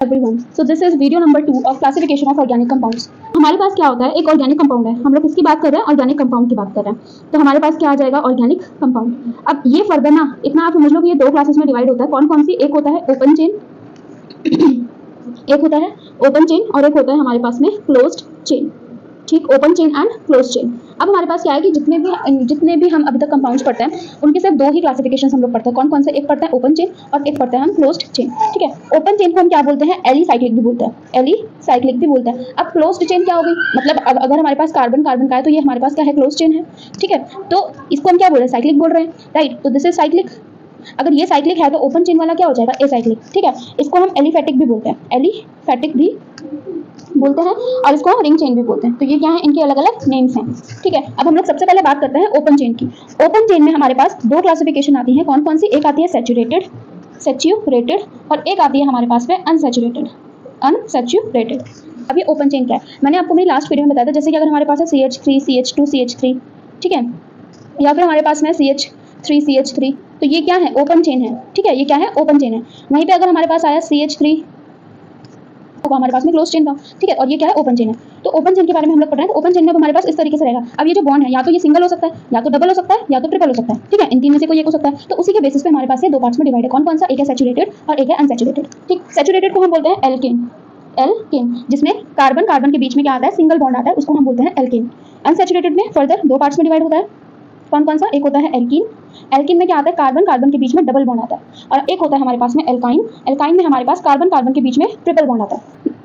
everyone. So this is video number 2 of classification of organic compounds. हमारे पास क्या होता है, एक ऑर्गेनिक कंपाउंड है, हम लोग किसकी बात कर रहे हैं, ऑर्गेनिक कंपाउंड की बात कर रहे हैं। तो हमारे पास क्या आ जाएगा, ऑर्गेनिक कंपाउंड। अब ये फर्दर ना इतना आप समझ लो कि ये दो क्लासेस में डिवाइड होता है। कौन कौन सी, एक होता है ओपन चेन एक होता है ओपन चेन और एक होता है हमारे पास में क्लोज्ड चेन। ठीक, open chain and close chain. अब हमारे पास क्या है कि जितने भी हम अभी तक कंपाउंड्स पढ़ते हैं उनके सिर्फ दो ही क्लासिफिकेशन हम लोग पढ़ते हैं। कौन कौन से, एक पढ़ता है ओपन चेन और एक पढ़ता है हम क्लोज्ड चेन। ठीक है, ओपन चेन को हम क्या बोलते हैं, एलिसाइक्लिक भी बोलते हैं, एलिसाइक्लिक भी बोलते हैं। अब क्लोज्ड चेन क्या हो गई, मतलब अगर हमारे पास कार्बन कार्बन का है तो ये हमारे पास क्या है, क्लोज चेन है। ठीक है, तो इसको हम क्या बोल रहे हैं, साइक्लिक बोल रहे हैं, राइट। तो दिस इज साइक्लिक। अगर ये साइक्लिक है तो ओपन चेन वाला क्या हो जाएगा, एसाइक्लिक। ठीक है, इसको हम एलिफेटिक भी बोलते हैं, एलिफेटिक भी बोलते हैं और इसको हम रिंग चेन भी बोलते हैं। तो ये क्या है, इनके अलग अलग नेम्स हैं। ठीक है, अब हम लोग सबसे पहले बात करते हैं ओपन चेन की। ओपन चेन में हमारे पास दो क्लासिफिकेशन आती है। कौन कौन सी, एक आती है सैचुरेटेड और एक आती है हमारे पास में अनसैचुरेटेड। अब ये ओपन चेन क्या है, मैंने आपको मेरी लास्ट वीडियो में बताया था। जैसे कि अगर हमारे पास है CH3 CH2 CH3, ठीक है, या फिर हमारे पास में CH3 CH3, तो ये क्या है, ओपन चेन है। ठीक है, ये क्या है, ओपन चेन है। वहीं पे अगर हमारे पास आया CH3 होगा हमारे पास में क्लोज चेन था। ठीक है, और ये क्या है, ओपन चेन है। तो ओपन चेन के बारे में हम लोग पढ़ रहे हैं। तो ओपन चेन में हमारे पास इस तरीके से रहेगा। अब ये जो बॉन्ड है, या तो ये सिंगल हो सकता है, या तो डबल हो सकता है, या तो ट्रिपल हो सकता है। ठीक है, इन तीन में से कोई एक हो सकता है। तो उसी के बेसिस पे हमारे पास ये दो पार्ट्स में डिवाइड है। कौन कौन सा, एक है सैचुरेटेड और एक है अनसैचुरेटेड। ठीक, सैचुरेटेड को हम बोलते हैं एल्केन, जिसमें कार्बन कार्बन के बीच में क्या आता है, सिंगल बॉन्ड आता है, उसको हम बोलते हैं एल्केन। अनसैचुरेटेड में फर्दर दो पार्ट्स में डिवाइड होता है। कौन कौन सा, एक होता है एल्कीन में क्या आता है, कार्बन कार्बन के बीच में डबल बॉन्ड आता है, और एक होता है हमारे पास में एल्काइन में हमारे पास कार्बन कार्बन के बीच में ट्रिपल बॉन्ड आता है,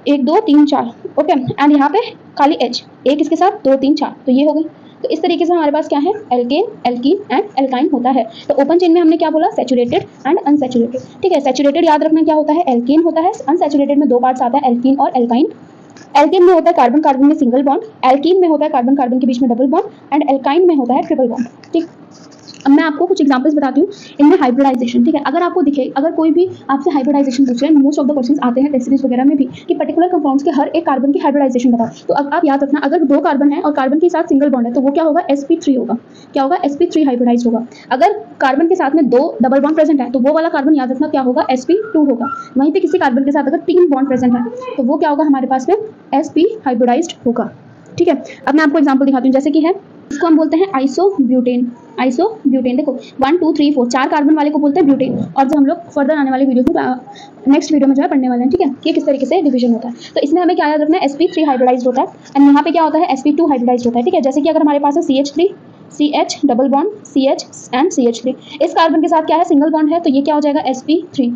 1 2 3 4। ओके, एंड यहाँ पे खाली H, एक इसके साथ 2 3 4, तो ये हो गई। तो इस तरीके से हमारे पास क्या है, एल्कीन एंड एल्काइन होता है। तो ओपन चेन में हमने क्या बोला, सैचुरेटेड एंड अनसैचुरेटेड। ठीक है, सैचुरेटेड याद रखना क्या होता है, एल्कीन होता है। अनसैचुरेटेड में दो पार्ट्स आता है, एल्कीन और एल्काइन। एल्कीन में होता है कार्बन कार्बन में सिंगल बॉन्ड, एल्कीन में होता है कार्बन कार्बन के बीच में डबल बॉन्ड, एंड एल्काइन में होता है ट्रिपल बॉन्ड। ठीक, अब मैं आपको कुछ एग्जांपल्स बताती हूँ इनमें हाइब्रिडाइजेशन। ठीक है, अगर आपको दिखे, अगर कोई भी आपसे हाइब्रिडाइजेशन पूछ रहे हैं, मोस्ट ऑफ द क्वेश्चंस आते हैं टेस्ट सीरीज वगैरह में भी कि पर्टिकुलर कंपाउंड्स के हर एक कार्बन की हाइब्रिडाइजेशन बताओ। तो अब आप याद रखना, अगर दो कार्बन है और कार्बन के साथ सिंगल बॉन्ड है तो वो क्या होगा, sp3 होगा। क्या होगा, sp3 हाइब्रिडाइज होगा। अगर कार्बन के साथ में दो डबल बॉन्ड प्रेजेंट है तो वो वाला कार्बन याद रखना क्या होगा, sp2 होगा। वहीं पे किसी कार्बन के साथ अगर 3 बॉन्ड प्रेजेंट है तो वो क्या होगा, हमारे पास में sp हाइब्रिडाइज्ड होगा। ठीक है, अब मैं आपको एग्जांपल दिखाती हूँ। जैसे कि है, इसको हम बोलते हैं आइसोब्यूटेन। देखो 1 2 3 4 चार कार्बन वाले को बोलते हैं ब्यूटेन। और जो हम लोग फर्दर आने वाले वीडियो में नेक्स्ट वीडियो में जो है पढ़ने वाले हैं। ठीक है, कि किस तरीके से डिवीजन होता है। तो इसमें हमें क्या याद रखना है, sp3 हाइब्रिडाइज्ड होता है एंड यहाँ पे क्या होता है, sp2 हाइब्रिडाइज्ड होता है। ठीक है, जैसे कि अगर हमारे पास है CH3 CH double bond CH and CH3, इस कार्बन के साथ क्या है, सिंगल बॉन्ड है, तो ये क्या हो जाएगा, sp3।